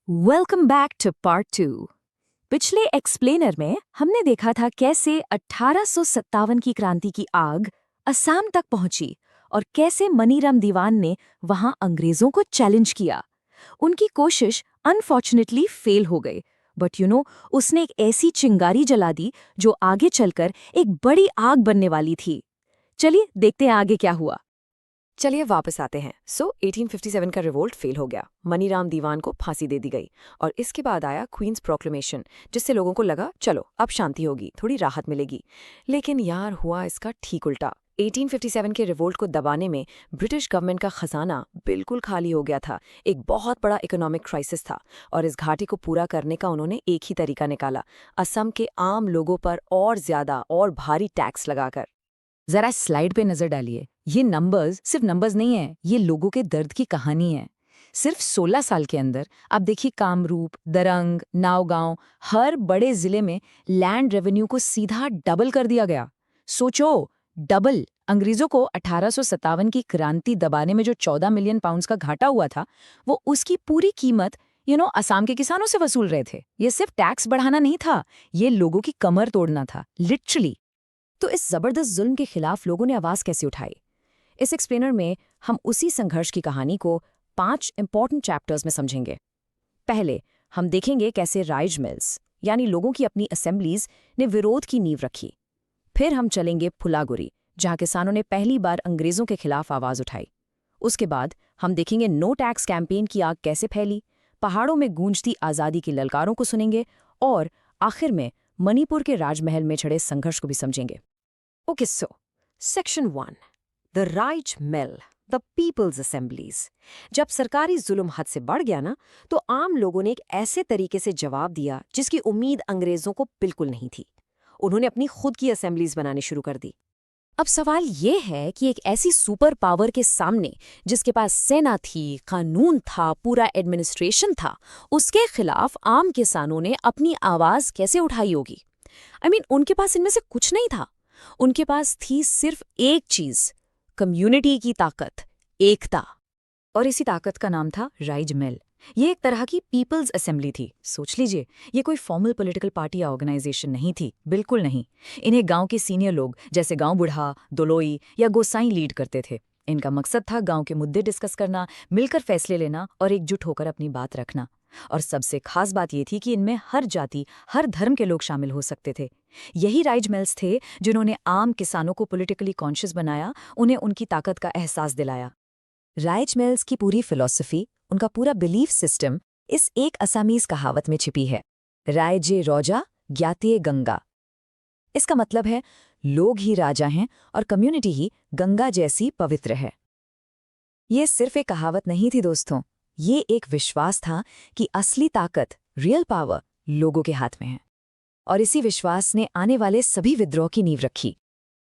Welcome back two part 2। पिछले explainer में हमने देखा था कैसे 1857 की क्रांति की आग असम तक पहुंची और कैसे मनीराम दीवान ने वहां अंग्रेजों को चैलेंज किया। उनकी कोशिश अनफॉर्चुनेटली फेल हो गई, बट उसने एक ऐसी चिंगारी जला दी जो आगे चलकर एक बड़ी आग बनने वाली थी। चलिए देखते हैं आगे क्या हुआ। चलिए वापस आते हैं। 1857 का रिवोल्ट फेल हो गया, मनीराम दीवान को फांसी दे दी गई और इसके बाद आया क्वींस प्रोक्लेमेशन, जिससे लोगों को लगा चलो अब शांति होगी, थोड़ी राहत मिलेगी। लेकिन यार हुआ इसका ठीक उल्टा। 1857 के रिवोल्ट को दबाने में ब्रिटिश गवर्नमेंट का खजाना बिल्कुल खाली हो गया था। एक बहुत बड़ा इकोनॉमिक क्राइसिस था और इस घाटे को पूरा करने का उन्होंने एक ही तरीका निकाला, असम के आम लोगों पर और ज्यादा और भारी टैक्स लगाकर। जरा स्लाइड पे नजर डालिए। ये नंबर्स सिर्फ नंबर्स नहीं है, ये लोगों के दर्द की कहानी है। सिर्फ 16 साल के अंदर आप देखिए कामरूप, दरंग, नावगांव, हर बड़े जिले में लैंड रेवेन्यू को सीधा डबल कर दिया गया। सोचो, डबल। अंग्रेजों को 1857 की क्रांति दबाने में जो 14 मिलियन पाउंड्स का घाटा हुआ था, वो उसकी पूरी कीमत असम के किसानों से वसूल रहे थे। ये सिर्फ टैक्स बढ़ाना नहीं था, ये लोगों की कमर तोड़ना था, लिटरली। तो इस जबरदस्त जुल्म के खिलाफ लोगों ने आवाज कैसे उठाई? इस एक्सप्लेनर में हम उसी संघर्ष की कहानी को 5 इंपॉर्टेंट चैप्टर्स में समझेंगे। पहले हम देखेंगे कैसे राइज मिल्स यानी लोगों की अपनी असेंबलीज ने विरोध की नींव रखी। फिर हम चलेंगे फुलागुरी, जहां किसानों ने पहली बार अंग्रेजों के खिलाफ आवाज उठाई। उसके बाद हम देखेंगे नो टैक्स कैंपेन की आग कैसे फैली, पहाड़ों में गूंजती आज़ादी की ललकारों को सुनेंगे और आखिर में मणिपुर के राजमहल में छड़े संघर्ष को भी समझेंगे। Okay, so section 1, the rise mill, the people's assemblies. जब सरकारी जुल्म हद से बढ़ गया ना, तो आम लोगों ने एक ऐसे तरीके से जवाब दिया जिसकी उम्मीद अंग्रेजों को बिल्कुल नहीं थी। उन्होंने अपनी खुद की असेंबलीज बनानी शुरू कर दी। अब सवाल ये है कि एक ऐसी सुपर पावर के सामने, जिसके पास सेना थी, कानून था, पूरा एडमिनिस्ट्रेशन था, उसके खिलाफ आम किसानों ने अपनी आवाज कैसे उठाई होगी? उनके पास इनमें से कुछ नहीं था। उनके पास थी सिर्फ एक चीज, कम्युनिटी की ताकत, एकता। और इसी ताकत का नाम था राइज मिल। ये एक तरह की पीपल्स असेंबली थी। सोच लीजिए, ये कोई फॉर्मल पॉलिटिकल पार्टी या ऑर्गेनाइजेशन नहीं थी, बिल्कुल नहीं। इन्हें गांव के सीनियर लोग जैसे गांव बुढ़ा, दोलोई या गोसाई लीड करते थे। इनका मकसद था गांव के मुद्दे डिस्कस करना, मिलकर फैसले लेना और एकजुट होकर अपनी बात रखना। और सबसे खास बात ये थी कि इनमें हर जाति, हर धर्म के लोग शामिल हो सकते थे। यही राइज मिल्स थे जिन्होंने आम किसानों को पॉलिटिकली कॉन्शियस बनाया, उन्हें उनकी ताकत का एहसास दिलाया। राइज मिल्स की पूरी फिलॉसफी, उनका पूरा बिलीफ सिस्टम इस एक असामीज कहावत में छिपी है, रायजे रोजा ज्ञातिये गंगा। इसका मतलब है लोग ही राजा हैं और कम्युनिटी ही गंगा जैसी पवित्र है। ये सिर्फ एक कहावत नहीं थी दोस्तों, ये एक विश्वास था कि असली ताकत, रियल पावर लोगों के हाथ में है। और इसी विश्वास ने आने वाले सभी विद्रोह की नींव रखी।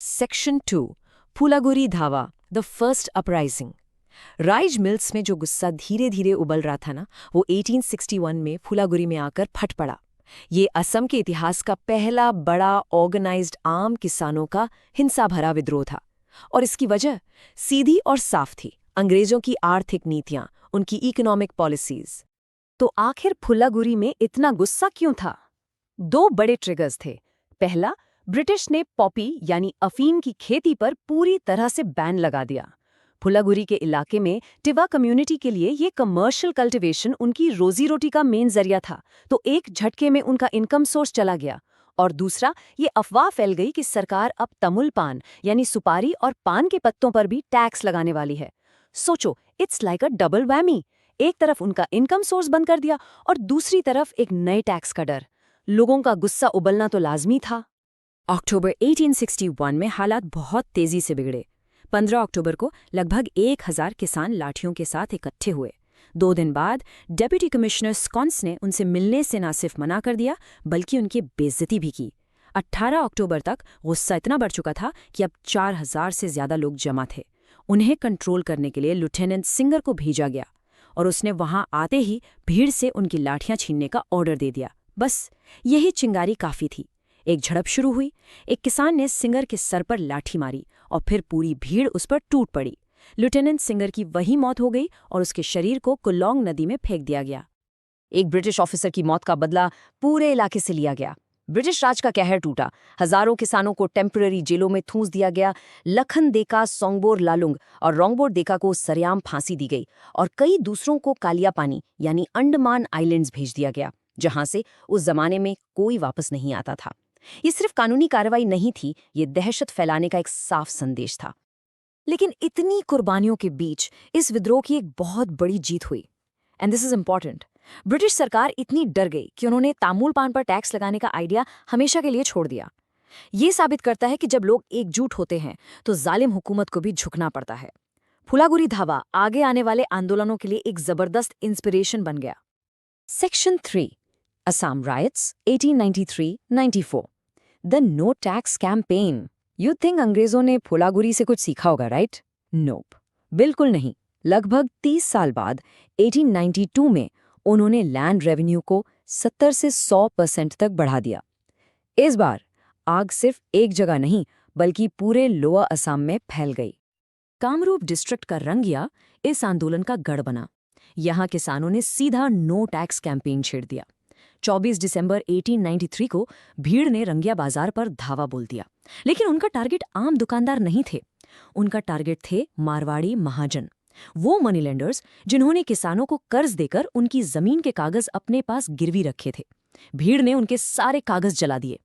सेक्शन 2, फुलागुरी धावा, the first uprising. Rise mills में जो गुस्सा धीरे धीरे उबल रहा था ना, वो 1861 में फुलागुरी में आकर फट पड़ा। ये असम के इतिहास का पहला बड़ा ऑर्गेनाइज्ड आम किसानों का हिंसा भरा विद्रोह था। और इसकी वजह सीधी और साफ थी, अंग्रेजों की आर्थिक नीतियां, उनकी इकोनॉमिक पॉलिसीज। तो आखिर फुलागुरी में इतना गुस्सा क्यों था? 2 बड़े ट्रिगर्स थे। पहला, ब्रिटिश ने पॉपी यानी अफीम की खेती पर पूरी तरह से बैन लगा दिया। फुलागुरी के इलाके में टिवा कम्युनिटी के लिए ये कमर्शियल कल्टीवेशन उनकी रोजी रोटी का मेन जरिया था, तो एक झटके में उनका इनकम सोर्स चला गया। और दूसरा, ये अफवाह फैल गई कि सरकार अब तमुल पान यानी सुपारी और पान के पत्तों पर भी टैक्स लगाने वाली है। सोचो, it's like a double whammy. एक तरफ उनका इनकम सोर्स बंद कर दिया और दूसरी तरफ एक नए टैक्स का डर। लोगों का गुस्सा उबलना तो लाजमी था। अक्टूबर 1861 में हालात बहुत तेजी से बिगड़े। 15 अक्टूबर को लगभग 1000 किसान लाठियों के साथ इकट्ठे हुए। 2 दिन बाद डेप्यूटी कमिश्नर स्कॉन्स ने उनसे मिलने से न सिर्फ मना कर दिया, बल्कि उनकी बेइज्जती भी की। 18 अक्टूबर तक गुस्सा इतना बढ़ चुका था कि अब 4000 से ज्यादा लोग जमा थे। उन्हें कंट्रोल करने के लिए लेफ्टिनेंट सिंगर को भेजा गया और उसने वहां आते ही भीड़ से उनकी लाठियां छीनने का ऑर्डर दे दिया। बस यही चिंगारी काफी थी। एक झड़प शुरू हुई। एक किसान ने सिंगर के सर पर लाठी मारी और फिर पूरी भीड़ उस पर टूट पड़ी। लेफ्टिनेंट सिंगर की वही मौत हो गई और उसके शरीर को कुलोंग नदी में फेंक दिया गया। एक ब्रिटिश ऑफिसर की मौत का बदला पूरे इलाके से लिया गया। ब्रिटिश राज का कहर टूटा। हजारों किसानों को टेम्पररी जेलों में ठूंस दिया गया। लखन देका, सोंगबोर लालुंग और रोंगबोर देका को सरेआम फांसी दी गई और कई दूसरों को कालियापानी यानी अंडमान आइलैंड्स भेज दिया गया, जहां से उस जमाने में कोई वापस नहीं आता था। ये सिर्फ कानूनी कार्रवाई नहीं थी, ये दहशत फैलाने का एक साफ संदेश था। लेकिन इतनी कुर्बानियों के बीच इस विद्रोह की एक बहुत बड़ी जीत हुई। And this is important. British सरकार इतनी डर गई कि उन्होंने तामूल पान पर टैक्स लगाने का आइडिया हमेशा के लिए छोड़ दिया। ये साबित करता है कि जब लोग एकजुट होते हैं तो जालिम हुकूमत को भी झुकना पड़ता है। फुलागुरी धावा आगे आने वाले आंदोलनों के लिए एक जबरदस्त इंस्पिरेशन बन गया। Section 3 Assam riots 1893-94 the no tax campaign. You think अंग्रेजों ने फुलागुरी से कुछ सीखा होगा, राइट? नोप, बिल्कुल नहीं। लगभग 30 साल बाद 1892 में उन्होंने लैंड रेवेन्यू को 70 से 100% तक बढ़ा दिया। इस बार आग सिर्फ एक जगह नहीं बल्कि पूरे लोअर असम में फैल गई। कामरूप डिस्ट्रिक्ट का रंगिया इस आंदोलन का गढ़ बना। यहाँ किसानों ने सीधा नो टैक्स कैंपेन छेड़ दिया। 24 दिसंबर 1893 को भीड़ ने रंगिया बाजार पर धावा बोल दिया। लेकिन उनका टारगेट आम दुकानदार नहीं थे, उनका टारगेट थे मारवाड़ी महाजन, वो मनी लेंडर्स जिन्होंने किसानों को कर्ज देकर उनकी जमीन के कागज अपने पास गिरवी रखे थे। भीड़ ने उनके सारे कागज जला दिए।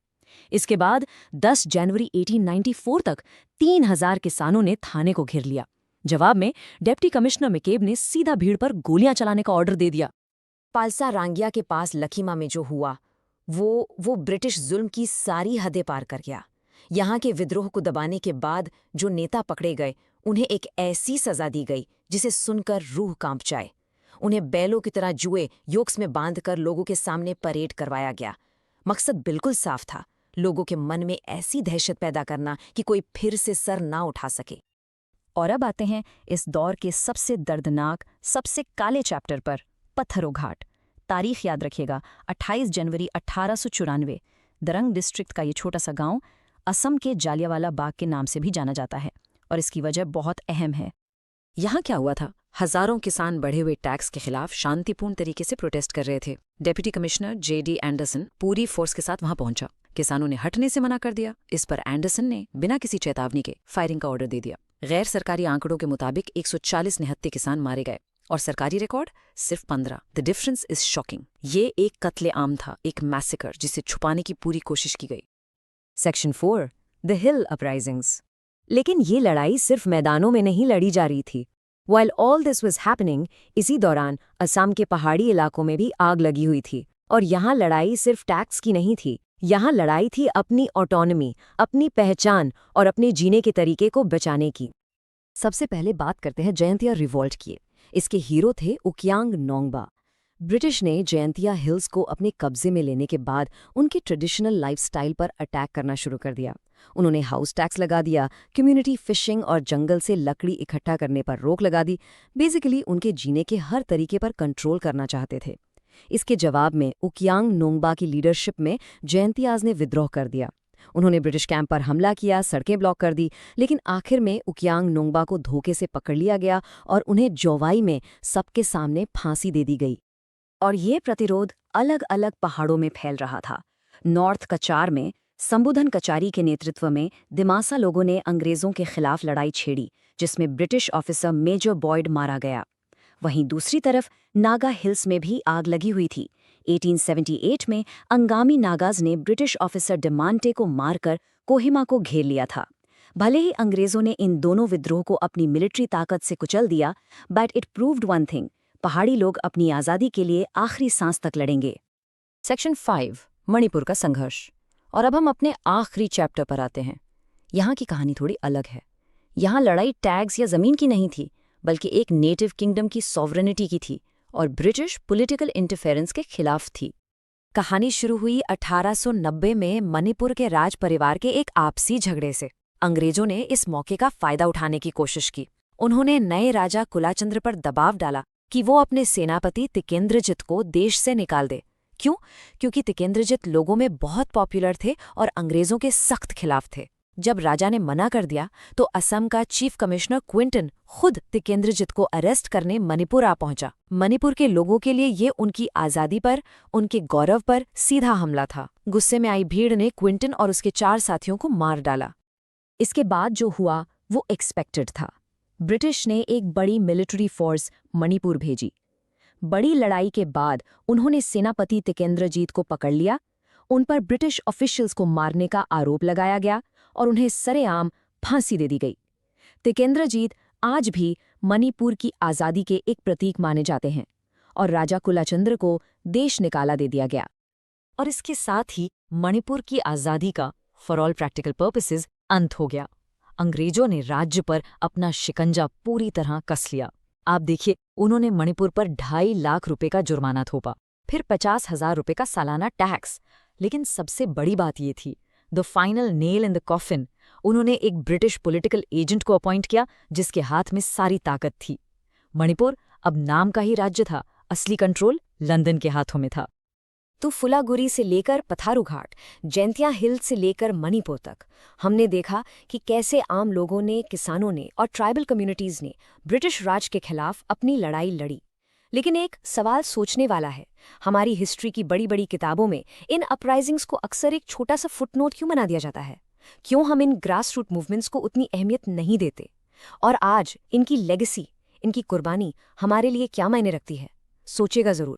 इसके बाद 10 जनवरी 1894 तक 3000 किसानों ने थाने को घेर लिया। जवाब में डिप्टी कमिश्नर मैकेब ने सीधा भीड़ पर गोलियां चलाने का ऑर्डर दे दिया। पालसा रांगिया के पास लखीमा में जो हुआ वो ब्रिटिश जुल्म की सारी हदें पार कर गया। यहाँ के विद्रोह को दबाने के बाद जो नेता पकड़े गए उन्हें एक ऐसी सजा दी गई जिसे सुनकर रूह कांप जाए। उन्हें बैलों की तरह जुए योक्स में बांधकर लोगों के सामने परेड करवाया गया। मकसद बिल्कुल साफ था, लोगों के मन में ऐसी दहशत पैदा करना कि कोई फिर से सर ना उठा सके। और अब आते हैं इस दौर के सबसे दर्दनाक, सबसे काले चैप्टर पर, पत्थरों घाट। तारीख याद रखिएगा, 28 जनवरी 1894। दरंग डिस्ट्रिक्ट का ये छोटा सा गांव असम के जालियावाला बाग के नाम से भी जाना जाता है और इसकी वजह बहुत अहम है। यहाँ क्या हुआ था? हजारों किसान बढ़े हुए टैक्स के खिलाफ शांतिपूर्ण तरीके से प्रोटेस्ट कर रहे थे। Deputy commissioner J.D. एंडरसन पूरी फोर्स के साथ वहां पहुंचा। किसानों ने हटने से मना कर दिया। इस पर एंडरसन ने बिना किसी चेतावनी के फायरिंग का ऑर्डर दे दिया। गैर सरकारी आंकड़ों के मुताबिक 140 निहत्थे किसान मारे गए और सरकारी रिकॉर्ड सिर्फ 15। The difference is shocking. ये एक कत्ले आम था, एक मैसेकर जिसे छुपाने की पूरी कोशिश की गई। Section 4 the hill uprisings. लेकिन ये लड़ाई सिर्फ मैदानों में नहीं लड़ी जा रही थी। While all this was happening, इसी दौरान असम के पहाड़ी इलाकों में भी आग लगी हुई थी। और यहाँ लड़ाई सिर्फ टैक्स की नहीं थी, यहाँ लड़ाई थी अपनी ऑटोनॉमी, अपनी पहचान और अपने जीने के तरीके को बचाने की। सबसे पहले बात करते हैं जयंतिया रिवॉल्ट की। इसके हीरो थे उकियांग नोंगबा। ब्रिटिश ने जयंतिया हिल्स को अपने कब्जे में लेने के बाद उनके ट्रेडिशनल लाइफस्टाइल पर अटैक करना शुरू कर दिया। उन्होंने हाउस टैक्स लगा दिया, कम्युनिटी फिशिंग और जंगल से लकड़ी इकट्ठा करने पर रोक लगा दी। बेसिकली उनके जीने के हर तरीके पर कंट्रोल करना चाहते थे। इसके जवाब में उकियांग नोंगबा की लीडरशिप में जयंतियाज ने विद्रोह कर दिया। उन्होंने ब्रिटिश कैंप पर हमला किया, सड़कें ब्लॉक कर दी, लेकिन आखिर में उकियांग नोंगबा को धोखे से पकड़ लिया गया और उन्हें जोवाई में सबके सामने फांसी दे दी गई। और ये प्रतिरोध अलग अलग पहाड़ों में फैल रहा था। नॉर्थ कचार में संबुधन कचारी के नेतृत्व में दिमासा लोगों ने अंग्रेजों के खिलाफ लड़ाई छेड़ी, जिसमें ब्रिटिश ऑफिसर मेजर बॉयड मारा गया। वहीं दूसरी तरफ नागा हिल्स में भी आग लगी हुई थी। 1878 में अंगामी नागाज ने ब्रिटिश ऑफिसर डिमांटे को मारकर कोहिमा को घेर लिया था। भले ही अंग्रेजों ने इन दोनों विद्रोह को अपनी मिलिट्री ताकत से कुचल दिया, but it proved one thing, पहाड़ी लोग अपनी आज़ादी के लिए आखिरी सांस तक लड़ेंगे। सेक्शन 5 मणिपुर का संघर्ष। और अब हम अपने आखिरी चैप्टर पर आते हैं। यहाँ की कहानी थोड़ी अलग है। यहाँ लड़ाई टैग्स या ज़मीन की नहीं थी, बल्कि एक नेटिव किंगडम की सॉवरेनिटी की थी और ब्रिटिश पॉलिटिकल इंटरफेरेंस के खिलाफ थी। कहानी शुरू हुई 1890 में मणिपुर के राज परिवार के एक आपसी झगड़े से। अंग्रेजों ने इस मौके का फायदा उठाने की कोशिश की। उन्होंने नए राजा कुलाचंद्र पर दबाव डाला कि वो अपने सेनापति तिकेंद्रजित को देश से निकाल दे। क्यों? क्योंकि तिकेंद्रजित लोगों में बहुत पॉपुलर थे और अंग्रेजों के सख्त खिलाफ थे। जब राजा ने मना कर दिया तो असम का चीफ कमिश्नर क्विंटन खुद तिकेंद्रजीत को अरेस्ट करने मणिपुर आ पहुंचा। मणिपुर के लोगों के लिए ये उनकी आज़ादी पर, उनके गौरव पर सीधा हमला था। गुस्से में आई भीड़ ने क्विंटन और उसके 4 साथियों को मार डाला। इसके बाद जो हुआ वो एक्सपेक्टेड था। ब्रिटिश ने एक बड़ी मिलिट्री फोर्स मणिपुर भेजी। बड़ी लड़ाई के बाद उन्होंने सेनापति तिकेंद्रजीत को पकड़ लिया। उन पर ब्रिटिश ऑफिशियल्स को मारने का आरोप लगाया गया और उन्हें सरेआम फांसी दे दी गई। तिकेंद्रजीत आज भी मणिपुर की आज़ादी के एक प्रतीक माने जाते हैं और राजा कुलाचंद्र को देश निकाला दे दिया गया। और इसके साथ ही मणिपुर की आज़ादी का फॉर ऑल प्रैक्टिकल पर्पसेस अंत हो गया। अंग्रेजों ने राज्य पर अपना शिकंजा पूरी तरह कस लिया। आप देखिए, उन्होंने मणिपुर पर 2.5 लाख रुपए का जुर्माना थोपा, फिर 50,000 रुपए का सालाना टैक्स। लेकिन सबसे बड़ी बात ये थी, the final nail in the coffin, उन्होंने एक ब्रिटिश पॉलिटिकल एजेंट को अपॉइंट किया जिसके हाथ में सारी ताकत थी। मणिपुर अब नाम का ही राज्य था, असली कंट्रोल लंदन के हाथों में था। तो फुलागुरी से लेकर पथारू घाट, जैंतिया हिल से लेकर मणिपुर तक हमने देखा कि कैसे आम लोगों ने, किसानों ने और ट्राइबल कम्युनिटीज़ ने ब्रिटिश राज के खिलाफ अपनी लड़ाई लड़ी। लेकिन एक सवाल सोचने वाला है, हमारी हिस्ट्री की बड़ी बड़ी किताबों में इन अपराइजिंग्स को अक्सर एक छोटा सा फुटनोट क्यों बना दिया जाता है? क्यों हम इन ग्रास रूट मूवमेंट्स को उतनी अहमियत नहीं देते? और आज इनकी लेगेसी, इनकी कुर्बानी हमारे लिए क्या मायने रखती है? सोचेगा ज़रूर।